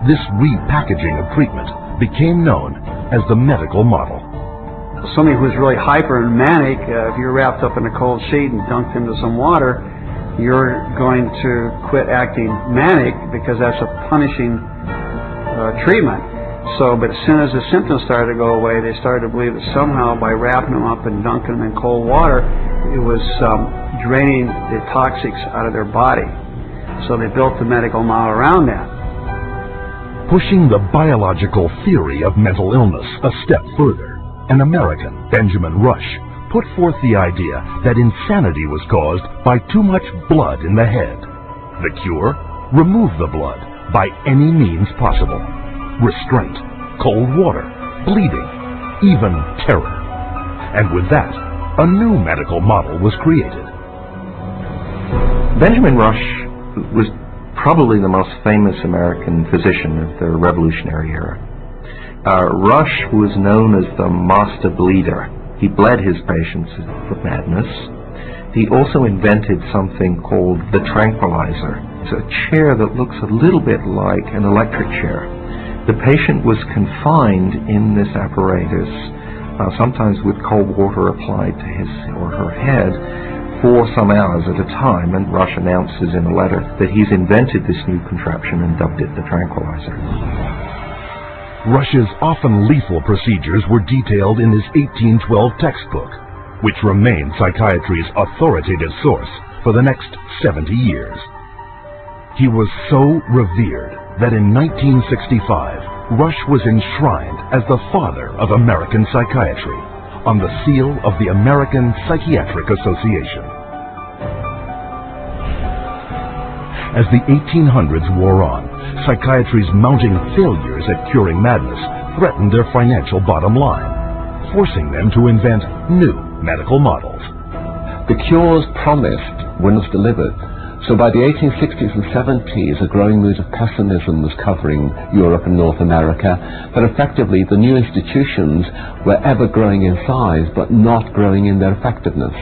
This repackaging of treatment became known as the medical model. Somebody who's really hyper and manic, if you're wrapped up in a cold sheet and dunked into some water, you're going to quit acting manic because that's a punishing treatment. So, but as soon as the symptoms started to go away, they started to believe that somehow by wrapping them up and dunking them in cold water, it was draining the toxics out of their body. So they built the medical model around that. Pushing the biological theory of mental illness a step further, an American, Benjamin Rush, put forth the idea that insanity was caused by too much blood in the head. The cure? Remove the blood by any means possible. Restraint, cold water, bleeding, even terror. And with that, a new medical model was created. Benjamin Rush was probably the most famous American physician of the Revolutionary era. Rush was known as the master bleeder. He bled his patients for madness. He also invented something called the tranquilizer. It's a chair that looks a little bit like an electric chair. The patient was confined in this apparatus, sometimes with cold water applied to his or her head, for some hours at a time, and Rush announces in a letter that he's invented this new contraption and dubbed it the tranquilizer. Rush's often lethal procedures were detailed in his 1812 textbook, which remained psychiatry's authoritative source for the next 70 years. He was so revered that in 1965, Rush was enshrined as the father of American psychiatry on the seal of the American Psychiatric Association. As the 1800s wore on, psychiatry's mounting failures at curing madness threatened their financial bottom line, forcing them to invent new medical models. The cures promised were not delivered. So by the 1860s and 70s, a growing mood of pessimism was covering Europe and North America, but effectively the new institutions were ever growing in size, but not growing in their effectiveness.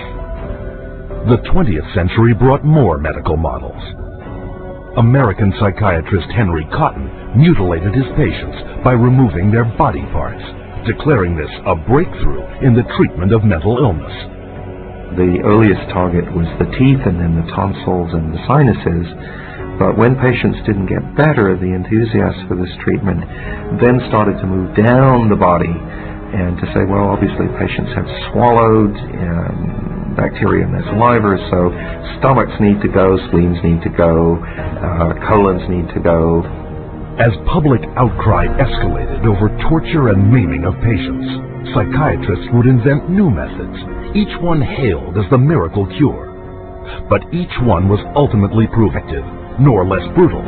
The 20th century brought more medical models. American psychiatrist Henry Cotton mutilated his patients by removing their body parts, declaring this a breakthrough in the treatment of mental illness. The earliest target was the teeth and then the tonsils and the sinuses, but when patients didn't get better, the enthusiasts for this treatment then started to move down the body and to say, well, obviously patients have swallowed bacteria in their saliva, so stomachs need to go, spleens need to go, colons need to go. As public outcry escalated over torture and maiming of patients, psychiatrists would invent new methods, each one hailed as the miracle cure. But each one was ultimately proved effective, nor less brutal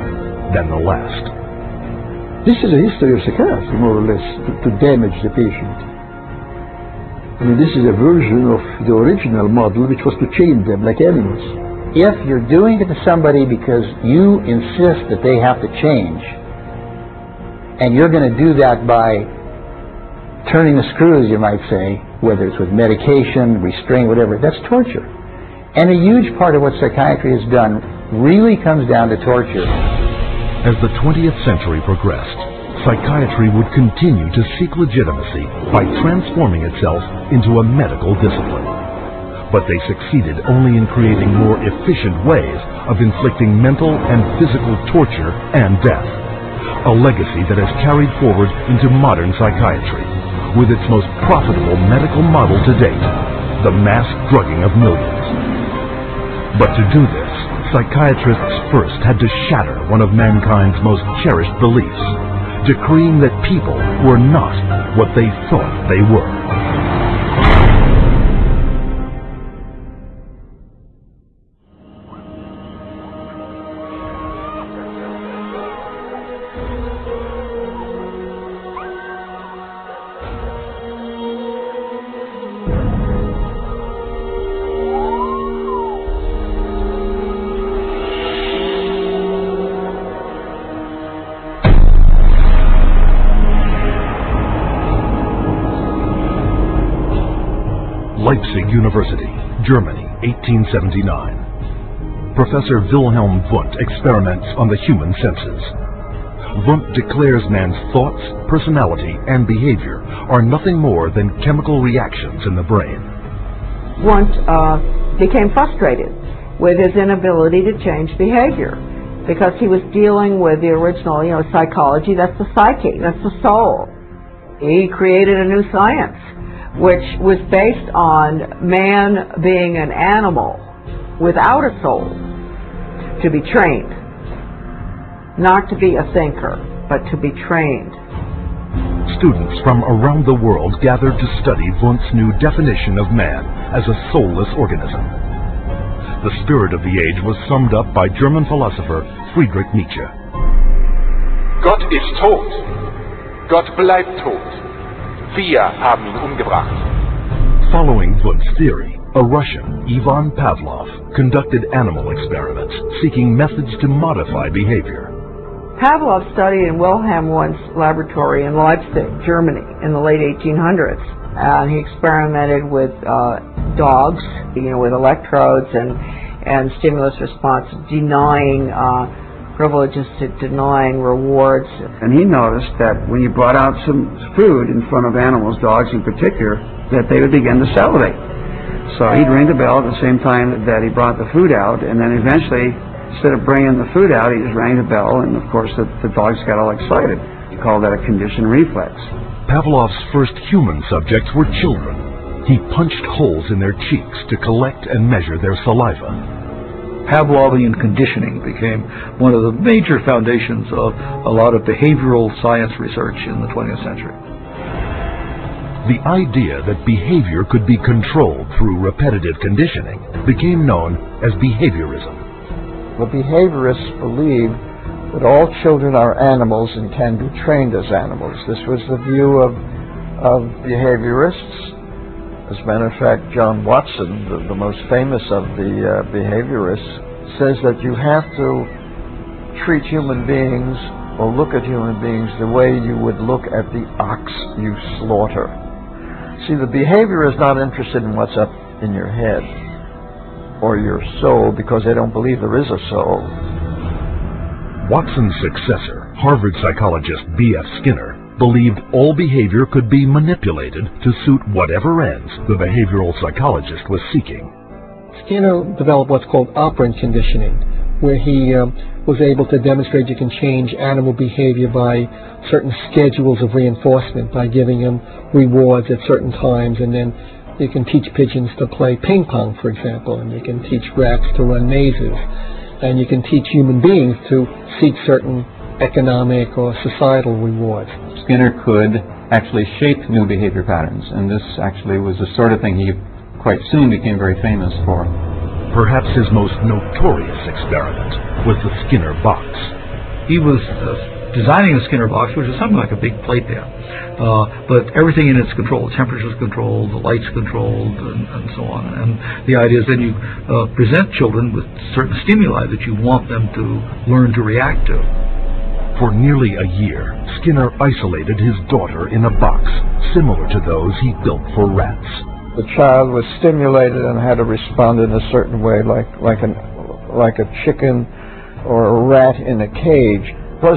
than the last. This is a history of psychiatry, more or less, to damage the patient. I mean, this is a version of the original model, which was to chain them like animals. If you're doing it to somebody because you insist that they have to change, and you're going to do that by turning the screws, you might say, whether it's with medication, restraint, whatever, that's torture. And a huge part of what psychiatry has done really comes down to torture. As the 20th century progressed, psychiatry would continue to seek legitimacy by transforming itself into a medical discipline. But they succeeded only in creating more efficient ways of inflicting mental and physical torture and death, a legacy that has carried forward into modern psychiatry, with its most profitable medical model to date, the mass drugging of millions. But to do this, psychiatrists first had to shatter one of mankind's most cherished beliefs, decreeing that people were not what they thought they were. Leipzig University, Germany, 1879. Professor Wilhelm Wundt experiments on the human senses. Wundt declares man's thoughts, personality, and behavior are nothing more than chemical reactions in the brain. Wundt became frustrated with his inability to change behavior because he was dealing with the original, psychology. That's the psyche, that's the soul. He created a new science which was based on man being an animal without a soul, to be trained. Not to be a thinker, but to be trained. Students from around the world gathered to study Wundt's new definition of man as a soulless organism. The spirit of the age was summed up by German philosopher Friedrich Nietzsche. Gott ist tot. Gott bleibt tot. Wir haben ihn umgebracht. Following Wundt's theory, a Russian, Ivan Pavlov, conducted animal experiments seeking methods to modify behavior. Pavlov studied in Wilhelm Wundt's laboratory in Leipzig, Germany, in the late 1800s. He experimented with dogs, with electrodes and stimulus response, denying privileges to denying rewards. And he noticed that when you brought out some food in front of animals, dogs in particular, that they would begin to salivate. So he'd ring the bell at the same time that he brought the food out, and then eventually, instead of bringing the food out, he just rang the bell, and of course the dogs got all excited. He called that a conditioned reflex. Pavlov's first human subjects were children. He punched holes in their cheeks to collect and measure their saliva. Pavlovian conditioning became one of the major foundations of a lot of behavioral science research in the 20th century. The idea that behavior could be controlled through repetitive conditioning became known as behaviorism. The behaviorists believed that all children are animals and can be trained as animals. This was the view of behaviorists. As a matter of fact, John Watson, the most famous of the behaviorists, says that you have to treat human beings or look at human beings the way you would look at the ox you slaughter. See, the behavior is not interested in what's up in your head or your soul, because they don't believe there is a soul. Watson's successor, Harvard psychologist B.F. Skinner, believed all behavior could be manipulated to suit whatever ends the behavioral psychologist was seeking. Skinner developed what's called operant conditioning, where he was able to demonstrate you can change animal behavior by certain schedules of reinforcement, by giving them rewards at certain times, and then you can teach pigeons to play ping pong, for example, and you can teach rats to run mazes, and you can teach human beings to seek certain economic or societal rewards. Skinner could actually shape new behavior patterns, and this actually was the sort of thing he quite soon became very famous for. Perhaps his most notorious experiment was the Skinner box. He was designing the Skinner box, which is something like a big playpen, but everything in it's controlled. The temperature's controlled, the light's controlled, and so on. And the idea is then you present children with certain stimuli that you want them to learn to react to. For nearly a year, Skinner isolated his daughter in a box similar to those he built for rats. The child was stimulated and had to respond in a certain way, like a chicken or a rat in a cage.